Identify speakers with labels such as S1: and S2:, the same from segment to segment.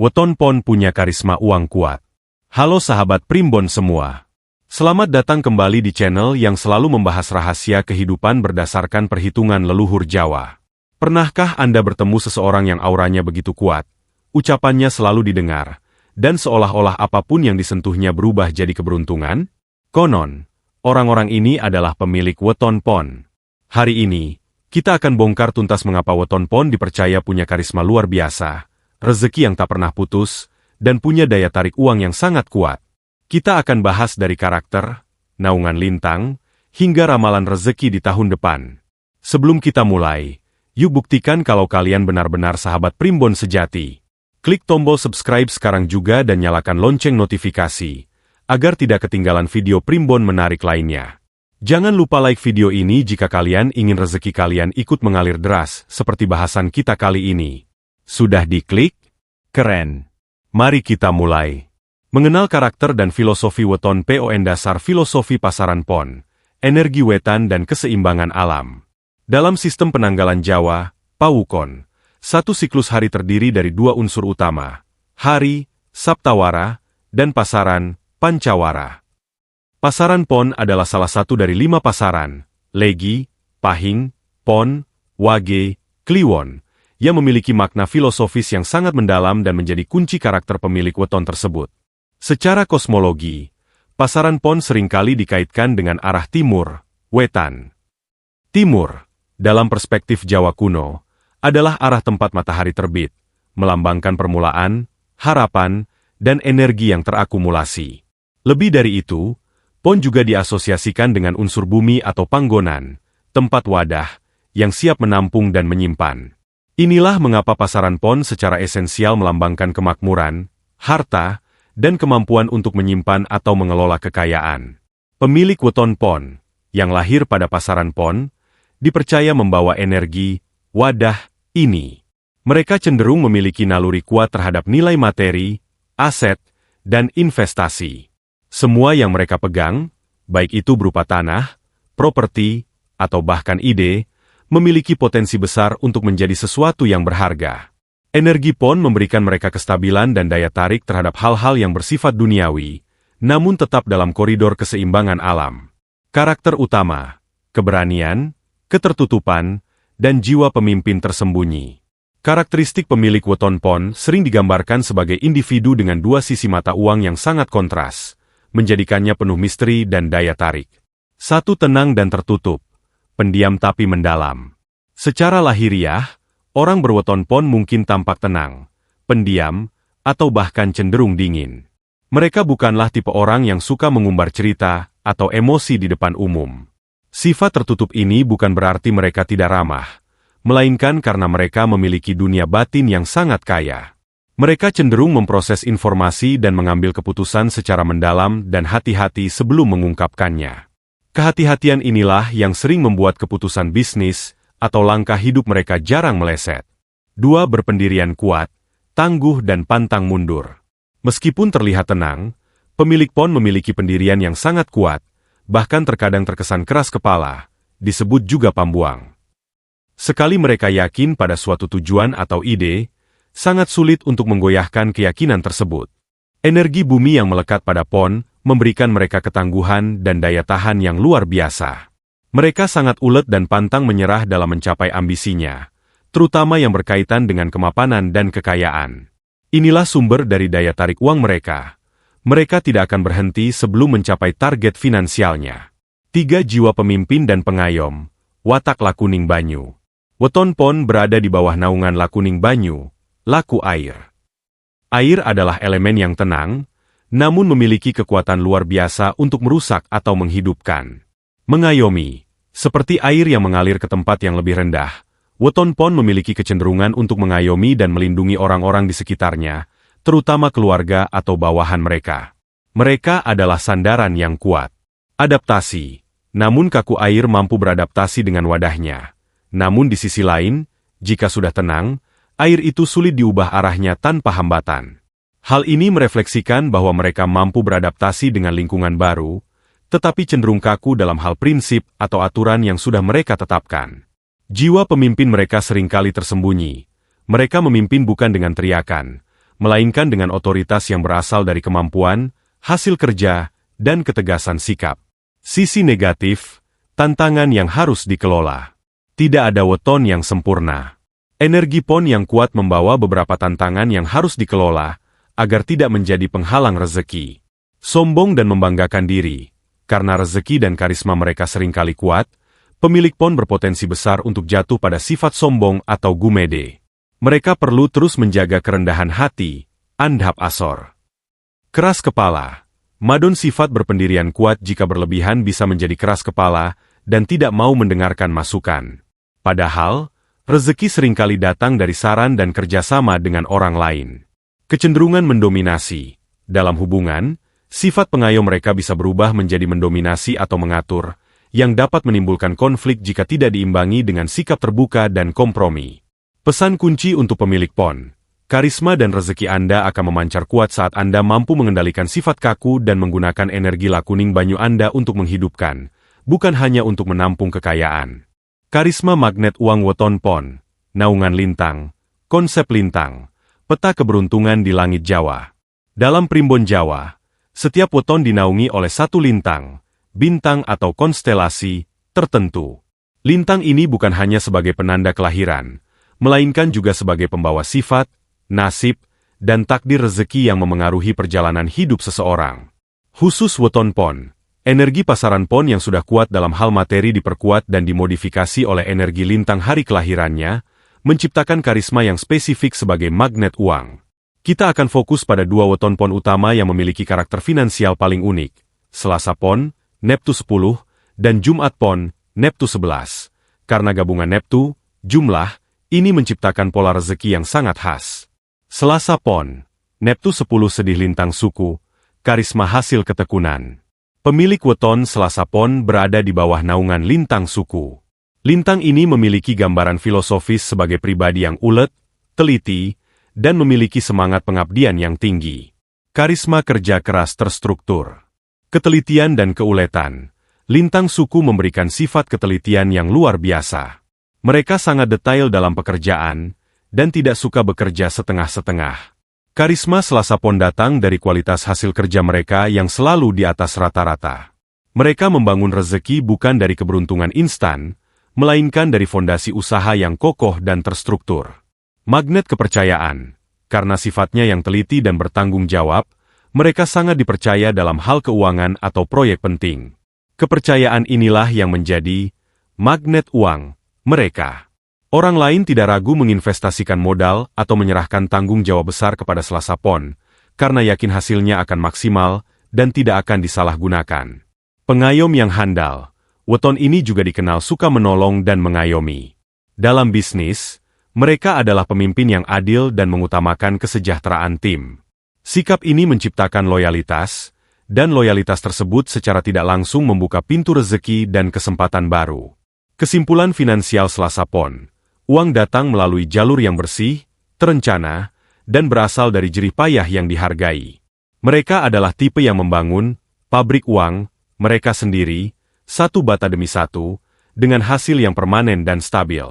S1: Weton Pon punya karisma uang kuat. Halo sahabat primbon semua. Selamat datang kembali di channel yang selalu membahas rahasia kehidupan berdasarkan perhitungan leluhur Jawa. Pernahkah Anda bertemu seseorang yang auranya begitu kuat, ucapannya selalu didengar, dan seolah-olah apapun yang disentuhnya berubah jadi keberuntungan? Konon, orang-orang ini adalah pemilik Weton Pon. Hari ini, kita akan bongkar tuntas mengapa Weton Pon dipercaya punya karisma luar biasa, rezeki yang tak pernah putus, dan punya daya tarik uang yang sangat kuat. Kita akan bahas dari karakter, naungan lintang, hingga ramalan rezeki di tahun depan. Sebelum kita mulai, yuk buktikan kalau kalian benar-benar sahabat primbon sejati. Klik tombol subscribe sekarang juga dan nyalakan lonceng notifikasi, agar tidak ketinggalan video primbon menarik lainnya. Jangan lupa like video ini jika kalian ingin rezeki kalian ikut mengalir deras seperti bahasan kita kali ini. Sudah diklik? Keren. Mari kita mulai. Mengenal karakter dan filosofi Weton Pon. Dasar filosofi pasaran pon, energi wetan dan keseimbangan alam. Dalam sistem penanggalan Jawa, Pawukon, satu siklus hari terdiri dari dua unsur utama, hari, Saptawara, dan pasaran, Pancawara. Pasaran pon adalah salah satu dari 5 pasaran, Legi, Pahing, Pon, Wage, Kliwon, yang memiliki makna filosofis yang sangat mendalam dan menjadi kunci karakter pemilik weton tersebut. Secara kosmologi, pasaran pon seringkali dikaitkan dengan arah timur, wetan. Timur, dalam perspektif Jawa kuno, adalah arah tempat matahari terbit, melambangkan permulaan, harapan, dan energi yang terakumulasi. Lebih dari itu, pon juga diasosiasikan dengan unsur bumi atau panggonan, tempat wadah, yang siap menampung dan menyimpan. Inilah mengapa pasaran pon secara esensial melambangkan kemakmuran, harta, dan kemampuan untuk menyimpan atau mengelola kekayaan. Pemilik weton pon, yang lahir pada pasaran pon, dipercaya membawa energi, wadah, ini. Mereka cenderung memiliki naluri kuat terhadap nilai materi, aset, dan investasi. Semua yang mereka pegang, baik itu berupa tanah, properti, atau bahkan ide, memiliki potensi besar untuk menjadi sesuatu yang berharga. Energi pon memberikan mereka kestabilan dan daya tarik terhadap hal-hal yang bersifat duniawi, namun tetap dalam koridor keseimbangan alam. Karakter utama, keberanian, ketertutupan, dan jiwa pemimpin tersembunyi. Karakteristik pemilik weton pon sering digambarkan sebagai individu dengan dua sisi mata uang yang sangat kontras, menjadikannya penuh misteri dan daya tarik. Satu tenang dan tertutup, pendiam tapi mendalam. Secara lahiriah, orang berweton pon mungkin tampak tenang, pendiam, atau bahkan cenderung dingin. Mereka bukanlah tipe orang yang suka mengumbar cerita atau emosi di depan umum. Sifat tertutup ini bukan berarti mereka tidak ramah, melainkan karena mereka memiliki dunia batin yang sangat kaya. Mereka cenderung memproses informasi dan mengambil keputusan secara mendalam dan hati-hati sebelum mengungkapkannya. Kehati-hatian inilah yang sering membuat keputusan bisnis atau langkah hidup mereka jarang meleset. 2. Berpendirian kuat, tangguh dan pantang mundur. Meskipun terlihat tenang, pemilik pon memiliki pendirian yang sangat kuat, bahkan terkadang terkesan keras kepala, disebut juga pambuang. Sekali mereka yakin pada suatu tujuan atau ide, sangat sulit untuk menggoyahkan keyakinan tersebut. Energi bumi yang melekat pada pon memberikan mereka ketangguhan dan daya tahan yang luar biasa. Mereka sangat ulet dan pantang menyerah dalam mencapai ambisinya, terutama yang berkaitan dengan kemapanan dan kekayaan. Inilah sumber dari daya tarik uang mereka. Mereka tidak akan berhenti sebelum mencapai target finansialnya. 3. Jiwa pemimpin dan pengayom, watak Lakuning Banyu. Weton pon berada di bawah naungan Lakuning Banyu, laku air. Air adalah elemen yang tenang, namun memiliki kekuatan luar biasa untuk merusak atau menghidupkan. Mengayomi, seperti air yang mengalir ke tempat yang lebih rendah, weton pon memiliki kecenderungan untuk mengayomi dan melindungi orang-orang di sekitarnya, terutama keluarga atau bawahan mereka. Mereka adalah sandaran yang kuat. Adaptasi, namun kaku air mampu beradaptasi dengan wadahnya. Namun di sisi lain, jika sudah tenang, air itu sulit diubah arahnya tanpa hambatan. Hal ini merefleksikan bahwa mereka mampu beradaptasi dengan lingkungan baru, tetapi cenderung kaku dalam hal prinsip atau aturan yang sudah mereka tetapkan. Jiwa pemimpin mereka seringkali tersembunyi. Mereka memimpin bukan dengan teriakan, melainkan dengan otoritas yang berasal dari kemampuan, hasil kerja, dan ketegasan sikap. Sisi negatif, tantangan yang harus dikelola. Tidak ada weton yang sempurna. Energi PON yang kuat membawa beberapa tantangan yang harus dikelola, agar tidak menjadi penghalang rezeki. Sombong dan membanggakan diri. Karena rezeki dan karisma mereka seringkali kuat, pemilik PON berpotensi besar untuk jatuh pada sifat sombong atau gumede. Mereka perlu terus menjaga kerendahan hati, andhap asor. Keras kepala. Madon sifat berpendirian kuat jika berlebihan bisa menjadi keras kepala dan tidak mau mendengarkan masukan. Padahal, rezeki seringkali datang dari saran dan kerjasama dengan orang lain. Kecenderungan mendominasi. Dalam hubungan, sifat pengayom mereka bisa berubah menjadi mendominasi atau mengatur, yang dapat menimbulkan konflik jika tidak diimbangi dengan sikap terbuka dan kompromi. Pesan kunci untuk pemilik PON. Karisma dan rezeki Anda akan memancar kuat saat Anda mampu mengendalikan sifat kaku dan menggunakan energi lakuning banyu Anda untuk menghidupkan, bukan hanya untuk menampung kekayaan. Karisma magnet uang weton PON, naungan lintang, konsep lintang, peta keberuntungan di langit Jawa. Dalam primbon Jawa, setiap weton dinaungi oleh satu lintang, bintang atau konstelasi tertentu. Lintang ini bukan hanya sebagai penanda kelahiran, melainkan juga sebagai pembawa sifat, nasib, dan takdir rezeki yang memengaruhi perjalanan hidup seseorang. Khusus weton PON, energi pasaran PON yang sudah kuat dalam hal materi diperkuat dan dimodifikasi oleh energi lintang hari kelahirannya, menciptakan karisma yang spesifik sebagai magnet uang. Kita akan fokus pada dua weton PON utama yang memiliki karakter finansial paling unik, Selasa PON, Neptu 10, dan Jumat PON, Neptu 11. Karena gabungan Neptu, jumlah, ini menciptakan pola rezeki yang sangat khas. Selasa PON, Neptu 10 sedih lintang suku, karisma hasil ketekunan. Pemilik weton Selasa PON berada di bawah naungan lintang suku. Lintang ini memiliki gambaran filosofis sebagai pribadi yang ulet, teliti, dan memiliki semangat pengabdian yang tinggi. Karisma kerja keras terstruktur. Ketelitian dan keuletan. Lintang suku memberikan sifat ketelitian yang luar biasa. Mereka sangat detail dalam pekerjaan, dan tidak suka bekerja setengah-setengah. Karisma Selasa PON datang dari kualitas hasil kerja mereka yang selalu di atas rata-rata. Mereka membangun rezeki bukan dari keberuntungan instan, melainkan dari fondasi usaha yang kokoh dan terstruktur. Magnet kepercayaan. Karena sifatnya yang teliti dan bertanggung jawab, mereka sangat dipercaya dalam hal keuangan atau proyek penting. Kepercayaan inilah yang menjadi magnet uang mereka. Orang lain tidak ragu menginvestasikan modal atau menyerahkan tanggung jawab besar kepada Selasa PON, karena yakin hasilnya akan maksimal dan tidak akan disalahgunakan. Pengayom yang handal. Weton ini juga dikenal suka menolong dan mengayomi. Dalam bisnis, mereka adalah pemimpin yang adil dan mengutamakan kesejahteraan tim. Sikap ini menciptakan loyalitas, dan loyalitas tersebut secara tidak langsung membuka pintu rezeki dan kesempatan baru. Kesimpulan finansial Selasa PON. Uang datang melalui jalur yang bersih, terencana, dan berasal dari jerih payah yang dihargai. Mereka adalah tipe yang membangun pabrik uang mereka sendiri, satu bata demi satu, dengan hasil yang permanen dan stabil.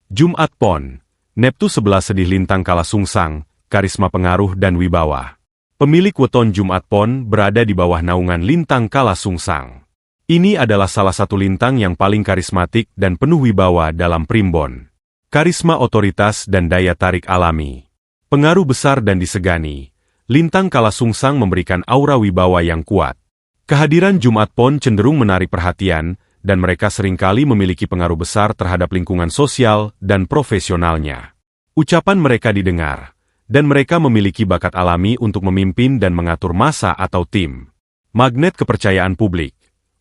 S1: Jumat PON. Neptu 11 sedih lintang kala sungsang, karisma pengaruh dan wibawa. Pemilik weton Jumat PON berada di bawah naungan lintang kala sungsang. Ini adalah salah satu lintang yang paling karismatik dan penuh wibawa dalam primbon. Karisma otoritas dan daya tarik alami. Pengaruh besar dan disegani, lintang kala sungsang memberikan aura wibawa yang kuat. Kehadiran Jumat PON cenderung menarik perhatian, dan mereka seringkali memiliki pengaruh besar terhadap lingkungan sosial dan profesionalnya. Ucapan mereka didengar, dan mereka memiliki bakat alami untuk memimpin dan mengatur massa atau tim. Magnet kepercayaan publik.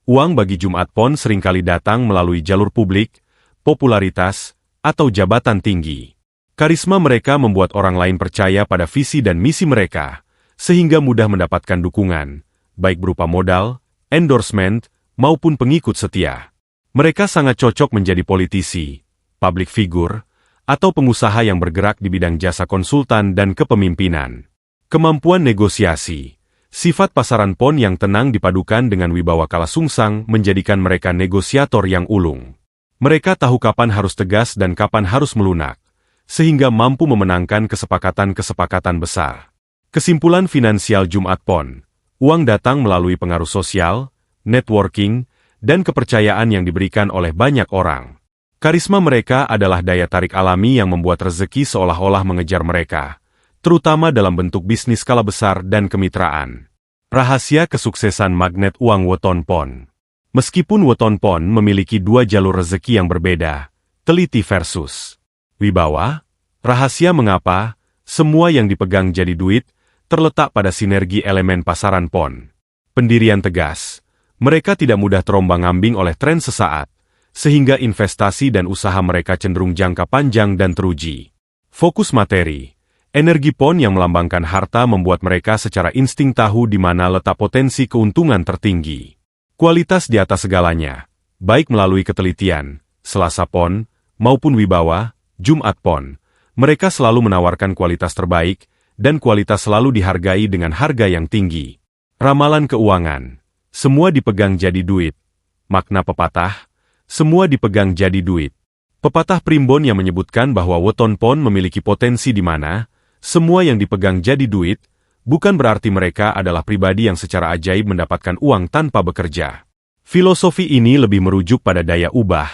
S1: Uang bagi Jumat PON seringkali datang melalui jalur publik, popularitas, atau jabatan tinggi. Karisma mereka membuat orang lain percaya pada visi dan misi mereka, sehingga mudah mendapatkan dukungan, baik berupa modal, endorsement, maupun pengikut setia. Mereka sangat cocok menjadi politisi, public figure, atau pengusaha yang bergerak di bidang jasa konsultan dan kepemimpinan. Kemampuan negosiasi. Sifat pasaran PON yang tenang dipadukan dengan wibawa kala sungsang menjadikan mereka negosiator yang ulung. Mereka tahu kapan harus tegas dan kapan harus melunak, sehingga mampu memenangkan kesepakatan-kesepakatan besar. Kesimpulan finansial Jumat Pon, uang datang melalui pengaruh sosial, networking, dan kepercayaan yang diberikan oleh banyak orang. Karisma mereka adalah daya tarik alami yang membuat rezeki seolah-olah mengejar mereka, terutama dalam bentuk bisnis skala besar dan kemitraan. Rahasia kesuksesan magnet uang Weton Pon. Meskipun Weton Pon memiliki dua jalur rezeki yang berbeda, teliti versus wibawa, rahasia mengapa semua yang dipegang jadi duit terletak pada sinergi elemen pasaran Pon. Pendirian tegas, mereka tidak mudah terombang-ambing oleh tren sesaat, sehingga investasi dan usaha mereka cenderung jangka panjang dan teruji. Fokus materi, energi Pon yang melambangkan harta membuat mereka secara insting tahu di mana letak potensi keuntungan tertinggi. Kualitas di atas segalanya, baik melalui ketelitian, Selasa Pon, maupun wibawa, Jumat Pon, mereka selalu menawarkan kualitas terbaik, dan kualitas selalu dihargai dengan harga yang tinggi. Ramalan keuangan, semua dipegang jadi duit. Makna pepatah, semua dipegang jadi duit. Pepatah primbon yang menyebutkan bahwa Weton Pon memiliki potensi di mana semua yang dipegang jadi duit, bukan berarti mereka adalah pribadi yang secara ajaib mendapatkan uang tanpa bekerja. Filosofi ini lebih merujuk pada daya ubah,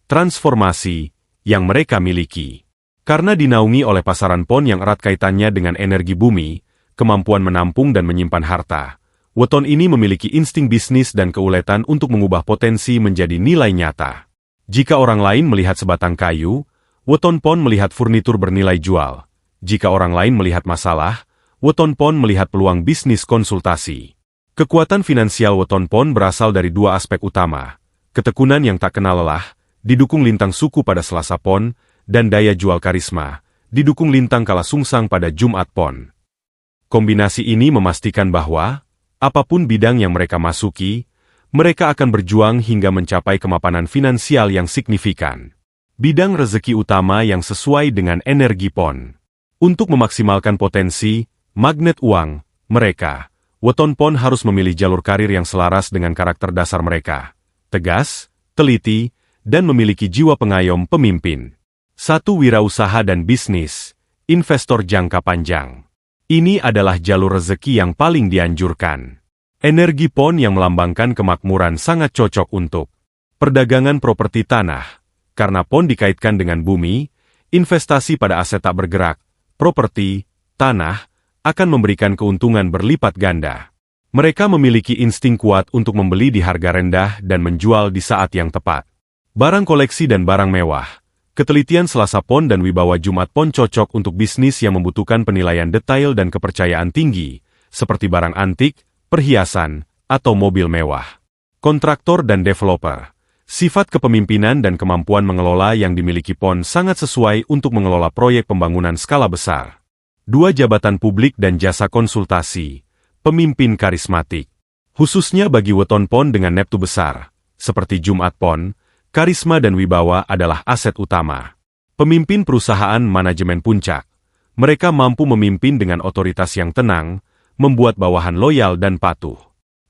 S1: transformasi, yang mereka miliki. Karena dinaungi oleh pasaran Pon yang erat kaitannya dengan energi bumi, kemampuan menampung dan menyimpan harta, Weton ini memiliki insting bisnis dan keuletan untuk mengubah potensi menjadi nilai nyata. Jika orang lain melihat sebatang kayu, Weton Pon melihat furnitur bernilai jual. Jika orang lain melihat masalah, Weton Pon melihat peluang bisnis konsultasi. Kekuatan finansial Weton Pon berasal dari dua aspek utama, ketekunan yang tak kenal lelah, didukung lintang suku pada Selasa Pon, dan daya jual karisma, didukung lintang kalasungsang pada Jumat Pon. Kombinasi ini memastikan bahwa, apapun bidang yang mereka masuki, mereka akan berjuang hingga mencapai kemapanan finansial yang signifikan. Bidang rezeki utama yang sesuai dengan energi Pon. Untuk memaksimalkan potensi, magnet uang, mereka, Weton Pon harus memilih jalur karir yang selaras dengan karakter dasar mereka. Tegas, teliti, dan memiliki jiwa pengayom pemimpin. 1. Wirausaha dan bisnis, investor jangka panjang. Ini adalah jalur rezeki yang paling dianjurkan. Energi Pon yang melambangkan kemakmuran sangat cocok untuk perdagangan properti tanah. Karena Pon dikaitkan dengan bumi, investasi pada aset tak bergerak, properti, tanah, akan memberikan keuntungan berlipat ganda. Mereka memiliki insting kuat untuk membeli di harga rendah dan menjual di saat yang tepat. Barang koleksi dan barang mewah. Ketelitian Selasa Pon dan wibawa Jumat Pon cocok untuk bisnis yang membutuhkan penilaian detail dan kepercayaan tinggi, seperti barang antik, perhiasan, atau mobil mewah. Kontraktor dan developer. Sifat kepemimpinan dan kemampuan mengelola yang dimiliki Pon sangat sesuai untuk mengelola proyek pembangunan skala besar. 2. Jabatan publik dan jasa konsultasi. Pemimpin karismatik. Khususnya bagi Weton Pon dengan neptu besar, seperti Jumat Pon, karisma dan wibawa adalah aset utama. Pemimpin perusahaan manajemen puncak. Mereka mampu memimpin dengan otoritas yang tenang, membuat bawahan loyal dan patuh.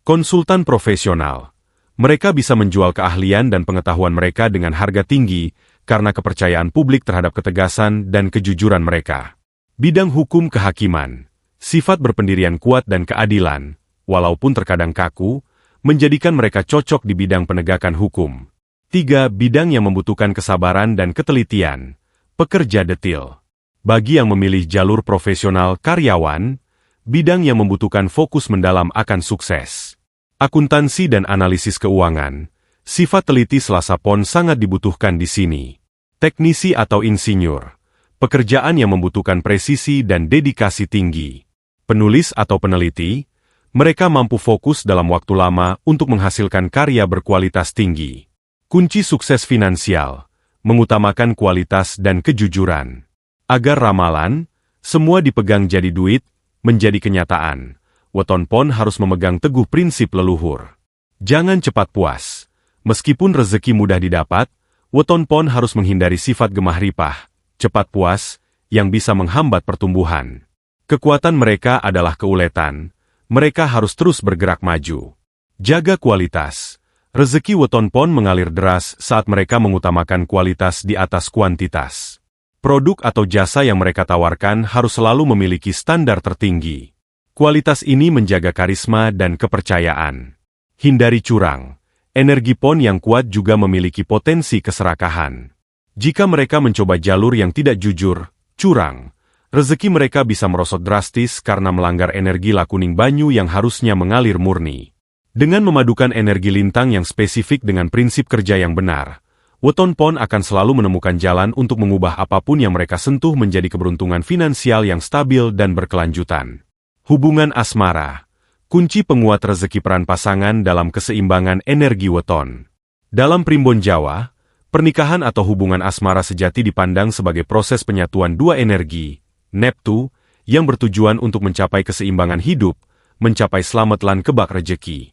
S1: Konsultan profesional. Mereka bisa menjual keahlian dan pengetahuan mereka dengan harga tinggi karena kepercayaan publik terhadap ketegasan dan kejujuran mereka. Bidang hukum kehakiman. Sifat berpendirian kuat dan keadilan, walaupun terkadang kaku, menjadikan mereka cocok di bidang penegakan hukum. 3. Bidang yang membutuhkan kesabaran dan ketelitian. Pekerja detil. Bagi yang memilih jalur profesional karyawan, bidang yang membutuhkan fokus mendalam akan sukses. Akuntansi dan analisis keuangan. Sifat teliti Selasa Pon sangat dibutuhkan di sini. Teknisi atau insinyur. Pekerjaan yang membutuhkan presisi dan dedikasi tinggi. Penulis atau peneliti. Mereka mampu fokus dalam waktu lama untuk menghasilkan karya berkualitas tinggi. Kunci sukses finansial. Mengutamakan kualitas dan kejujuran. Agar ramalan, semua dipegang jadi duit, menjadi kenyataan. Weton Pon harus memegang teguh prinsip leluhur. Jangan cepat puas. Meskipun rezeki mudah didapat, Weton Pon harus menghindari sifat gemah ripah, cepat puas, yang bisa menghambat pertumbuhan. Kekuatan mereka adalah keuletan. Mereka harus terus bergerak maju. Jaga kualitas. Rezeki Weton Pon mengalir deras saat mereka mengutamakan kualitas di atas kuantitas. Produk atau jasa yang mereka tawarkan harus selalu memiliki standar tertinggi. Kualitas ini menjaga karisma dan kepercayaan. Hindari curang. Energi pon yang kuat juga memiliki potensi keserakahan. Jika mereka mencoba jalur yang tidak jujur, curang, rezeki mereka bisa merosot drastis karena melanggar energi lakuning banyu yang harusnya mengalir murni. Dengan memadukan energi lintang yang spesifik dengan prinsip kerja yang benar, weton pon akan selalu menemukan jalan untuk mengubah apapun yang mereka sentuh menjadi keberuntungan finansial yang stabil dan berkelanjutan. Hubungan asmara. Kunci penguat rezeki peran pasangan dalam keseimbangan energi weton. Dalam primbon Jawa, pernikahan atau hubungan asmara sejati dipandang sebagai proses penyatuan dua energi, Neptu, yang bertujuan untuk mencapai keseimbangan hidup, mencapai selamat lan kebak rejeki.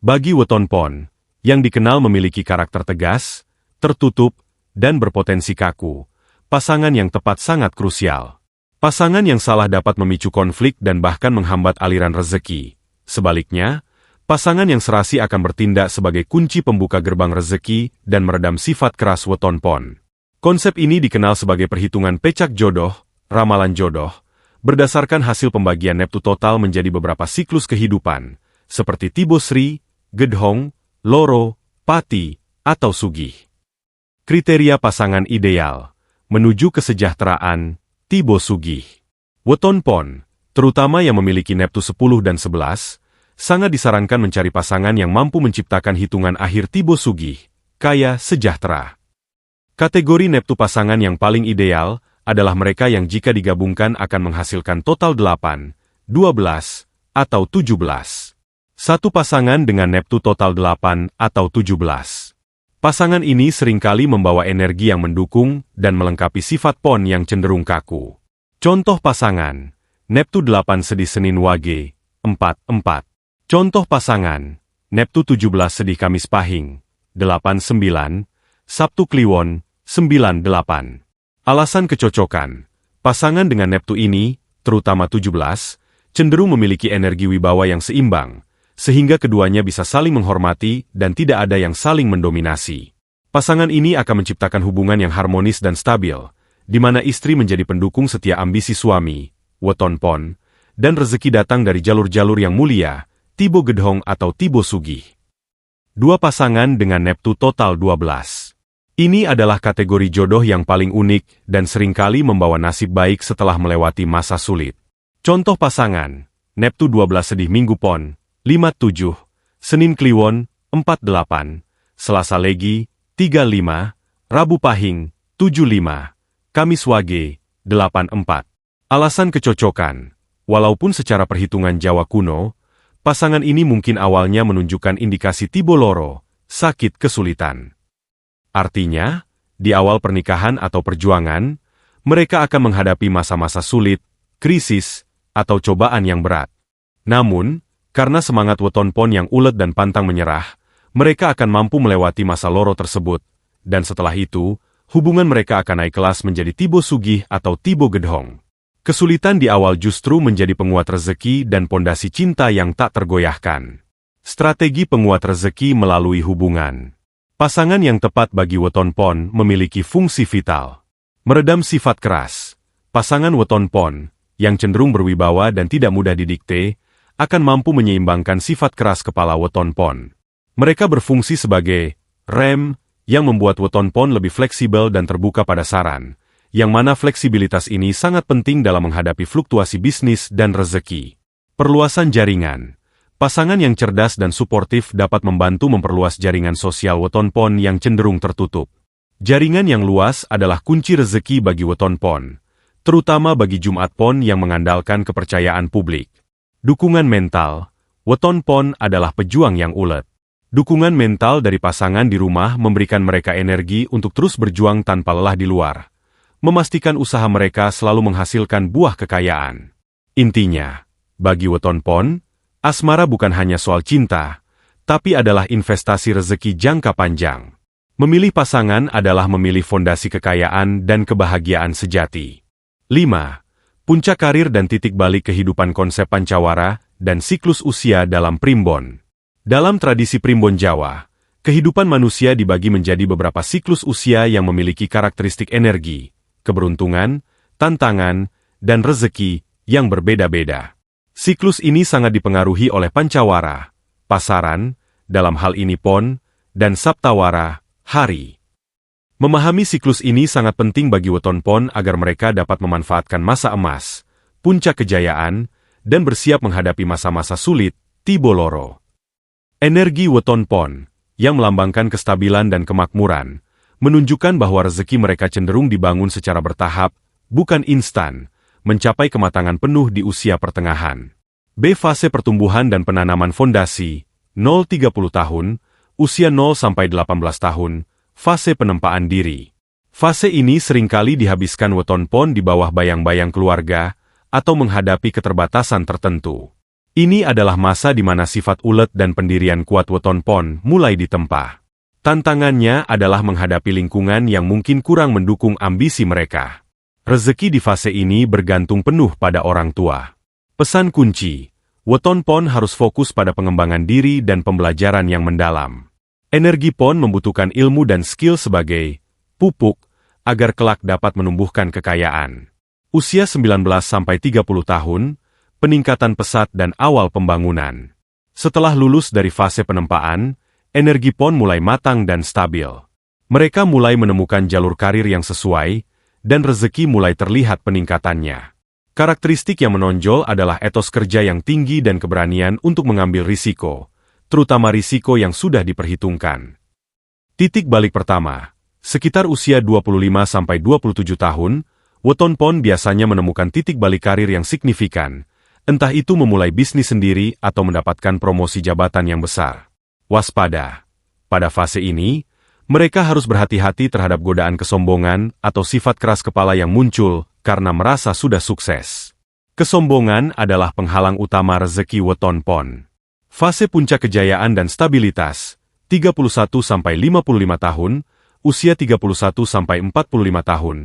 S1: Bagi weton pon, yang dikenal memiliki karakter tegas, tertutup, dan berpotensi kaku, pasangan yang tepat sangat krusial. Pasangan yang salah dapat memicu konflik dan bahkan menghambat aliran rezeki. Sebaliknya, pasangan yang serasi akan bertindak sebagai kunci pembuka gerbang rezeki dan meredam sifat keras weton pon. Konsep ini dikenal sebagai perhitungan pecak jodoh, ramalan jodoh, berdasarkan hasil pembagian Neptu total menjadi beberapa siklus kehidupan, seperti Tibo Sri, Gedhong, Loro, Pati, atau Sugih. Kriteria pasangan ideal menuju kesejahteraan. Tibo Sugih. Weton pon, terutama yang memiliki Neptu 10 dan 11, sangat disarankan mencari pasangan yang mampu menciptakan hitungan akhir Tibo Sugih, kaya sejahtera. Kategori Neptu pasangan yang paling ideal adalah mereka yang jika digabungkan akan menghasilkan total 8, 12, atau 17. Satu pasangan dengan Neptu total 8 atau 17. Pasangan ini seringkali membawa energi yang mendukung dan melengkapi sifat pon yang cenderung kaku. Contoh pasangan, Neptu 8 sedih Senin Wage, 4-4. Contoh pasangan, Neptu 17 sedih Kamis Pahing, 8-9, Sabtu Kliwon, 9-8. Alasan kecocokan, pasangan dengan Neptu ini, terutama 17, cenderung memiliki energi wibawa yang seimbang, sehingga keduanya bisa saling menghormati dan tidak ada yang saling mendominasi. Pasangan ini akan menciptakan hubungan yang harmonis dan stabil, di mana istri menjadi pendukung setia ambisi suami, weton pon, dan rezeki datang dari jalur-jalur yang mulia, Tibo Gedhong atau Tibo Sugih. Dua pasangan dengan Neptu total 12. Ini adalah kategori jodoh yang paling unik dan seringkali membawa nasib baik setelah melewati masa sulit. Contoh pasangan, Neptu 12 sedih Minggu Pon, 5-7, Senin Kliwon, 4-8, Selasa Legi, 3-5, Rabu Pahing, 7-5, Kamis Wage, 8-4. Alasan kecocokan, walaupun secara perhitungan Jawa kuno, pasangan ini mungkin awalnya menunjukkan indikasi Tibo Loro, sakit kesulitan. Artinya, di awal pernikahan atau perjuangan, mereka akan menghadapi masa-masa sulit, krisis, atau cobaan yang berat. Namun, karena semangat weton pon yang ulet dan pantang menyerah, mereka akan mampu melewati masa loro tersebut, dan setelah itu, hubungan mereka akan naik kelas menjadi Tibo Sugih atau Tibo Gedhong. Kesulitan di awal justru menjadi penguat rezeki dan pondasi cinta yang tak tergoyahkan. Strategi penguat rezeki melalui hubungan. Pasangan yang tepat bagi weton pon memiliki fungsi vital. Meredam sifat keras. Pasangan weton pon, yang cenderung berwibawa dan tidak mudah didikte, akan mampu menyeimbangkan sifat keras kepala weton pon. Mereka berfungsi sebagai rem yang membuat weton pon lebih fleksibel dan terbuka pada saran, yang mana fleksibilitas ini sangat penting dalam menghadapi fluktuasi bisnis dan rezeki. Perluasan jaringan. Pasangan yang cerdas dan suportif dapat membantu memperluas jaringan sosial weton pon yang cenderung tertutup. Jaringan yang luas adalah kunci rezeki bagi weton pon, terutama bagi Jumat pon yang mengandalkan kepercayaan publik. Dukungan mental. Weton pon adalah pejuang yang ulet. Dukungan mental dari pasangan di rumah memberikan mereka energi untuk terus berjuang tanpa lelah di luar, memastikan usaha mereka selalu menghasilkan buah kekayaan. Intinya, bagi weton pon, asmara bukan hanya soal cinta, tapi adalah investasi rezeki jangka panjang. Memilih pasangan adalah memilih fondasi kekayaan dan kebahagiaan sejati. 5. Puncak karir dan titik balik kehidupan konsep pancawara dan siklus usia dalam primbon. Dalam tradisi primbon Jawa, kehidupan manusia dibagi menjadi beberapa siklus usia yang memiliki karakteristik energi, keberuntungan, tantangan, dan rezeki yang berbeda-beda. Siklus ini sangat dipengaruhi oleh pancawara, pasaran, dalam hal ini pon, dan saptawara, hari. Memahami siklus ini sangat penting bagi weton pon agar mereka dapat memanfaatkan masa emas, puncak kejayaan, dan bersiap menghadapi masa-masa sulit, tibo loro. Energi weton pon, yang melambangkan kestabilan dan kemakmuran, menunjukkan bahwa rezeki mereka cenderung dibangun secara bertahap, bukan instan, mencapai kematangan penuh di usia pertengahan. B. Fase pertumbuhan dan penanaman fondasi, 0-30 tahun, usia 0-18 tahun, fase penempaan diri. Fase ini seringkali dihabiskan weton pon di bawah bayang-bayang keluarga atau menghadapi keterbatasan tertentu. Ini adalah masa di mana sifat ulet dan pendirian kuat weton pon mulai ditempa. Tantangannya adalah menghadapi lingkungan yang mungkin kurang mendukung ambisi mereka. Rezeki di fase ini bergantung penuh pada orang tua. Pesan kunci, weton pon harus fokus pada pengembangan diri dan pembelajaran yang mendalam. Energi pon membutuhkan ilmu dan skill sebagai pupuk agar kelak dapat menumbuhkan kekayaan. Usia 19-30 tahun, peningkatan pesat dan awal pembangunan. Setelah lulus dari fase penempaan, energi pon mulai matang dan stabil. Mereka mulai menemukan jalur karir yang sesuai, dan rezeki mulai terlihat peningkatannya. Karakteristik yang menonjol adalah etos kerja yang tinggi dan keberanian untuk mengambil risiko, terutama risiko yang sudah diperhitungkan. Titik balik pertama, sekitar usia 25-27 tahun, weton pon biasanya menemukan titik balik karir yang signifikan, entah itu memulai bisnis sendiri atau mendapatkan promosi jabatan yang besar. Waspada. Pada fase ini, mereka harus berhati-hati terhadap godaan kesombongan atau sifat keras kepala yang muncul karena merasa sudah sukses. Kesombongan adalah penghalang utama rezeki weton pon. Fase puncak kejayaan dan stabilitas, 31-55 tahun, usia 31-45 tahun,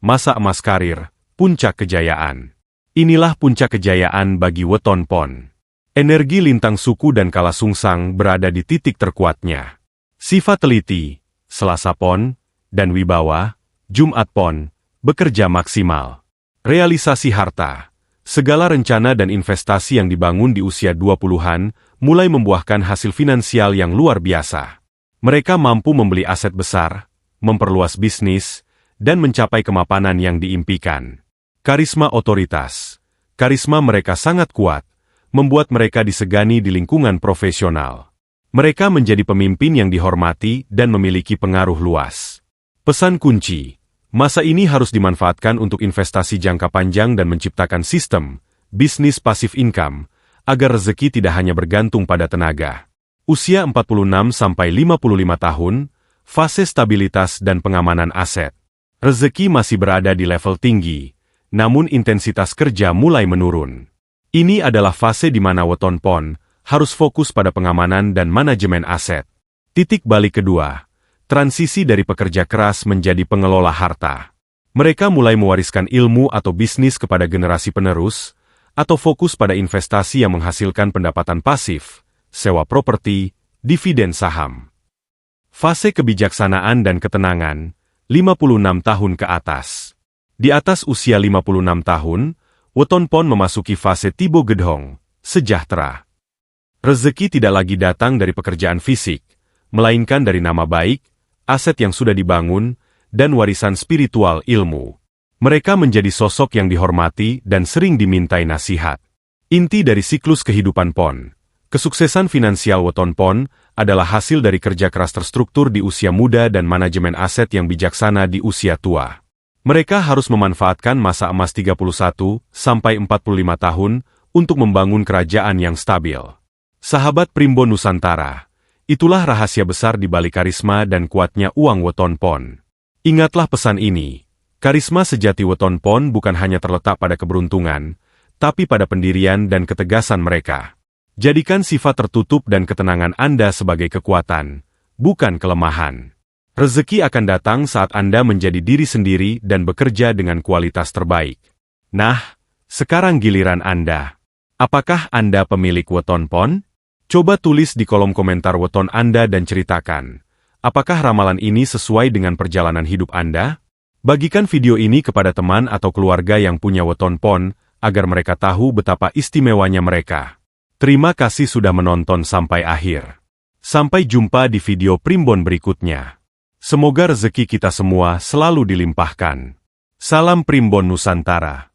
S1: masa emas karir, puncak kejayaan. Inilah puncak kejayaan bagi weton pon. Energi lintang suku dan kala sungsang berada di titik terkuatnya. Sifat teliti, Selasa pon, dan wibawa, Jumat pon, bekerja maksimal. Realisasi harta. Segala rencana dan investasi yang dibangun di usia 20-an mulai membuahkan hasil finansial yang luar biasa. Mereka mampu membeli aset besar, memperluas bisnis, dan mencapai kemapanan yang diimpikan. Karisma otoritas. Karisma mereka sangat kuat, membuat mereka disegani di lingkungan profesional. Mereka menjadi pemimpin yang dihormati dan memiliki pengaruh luas. Pesan kunci. Masa ini harus dimanfaatkan untuk investasi jangka panjang dan menciptakan sistem, bisnis pasif income, agar rezeki tidak hanya bergantung pada tenaga. Usia 46-55 tahun, fase stabilitas dan pengamanan aset. Rezeki masih berada di level tinggi, namun intensitas kerja mulai menurun. Ini adalah fase di mana weton pon harus fokus pada pengamanan dan manajemen aset. Titik balik kedua. Transisi dari pekerja keras menjadi pengelola harta. Mereka mulai mewariskan ilmu atau bisnis kepada generasi penerus, atau fokus pada investasi yang menghasilkan pendapatan pasif, sewa properti, dividen saham. Fase kebijaksanaan dan ketenangan, 56 tahun ke atas. Di atas usia 56 tahun, weton pon memasuki fase tibo gedhong, sejahtera. Rezeki tidak lagi datang dari pekerjaan fisik, melainkan dari nama baik, aset yang sudah dibangun, dan warisan spiritual ilmu. Mereka menjadi sosok yang dihormati dan sering dimintai nasihat. Inti dari siklus kehidupan pon. Kesuksesan finansial weton pon adalah hasil dari kerja keras terstruktur di usia muda dan manajemen aset yang bijaksana di usia tua. Mereka harus memanfaatkan masa emas 31-45 tahun untuk membangun kerajaan yang stabil. Sahabat Primbon Nusantara. Itulah rahasia besar di balik karisma dan kuatnya uang weton pon. Ingatlah pesan ini, karisma sejati weton pon bukan hanya terletak pada keberuntungan, tapi pada pendirian dan ketegasan mereka. Jadikan sifat tertutup dan ketenangan Anda sebagai kekuatan, bukan kelemahan. Rezeki akan datang saat Anda menjadi diri sendiri dan bekerja dengan kualitas terbaik. Nah, sekarang giliran Anda. Apakah Anda pemilik weton pon? Coba tulis di kolom komentar weton Anda dan ceritakan, apakah ramalan ini sesuai dengan perjalanan hidup Anda? Bagikan video ini kepada teman atau keluarga yang punya weton pon, agar mereka tahu betapa istimewanya mereka. Terima kasih sudah menonton sampai akhir. Sampai jumpa di video Primbon berikutnya. Semoga rezeki kita semua selalu dilimpahkan. Salam Primbon Nusantara.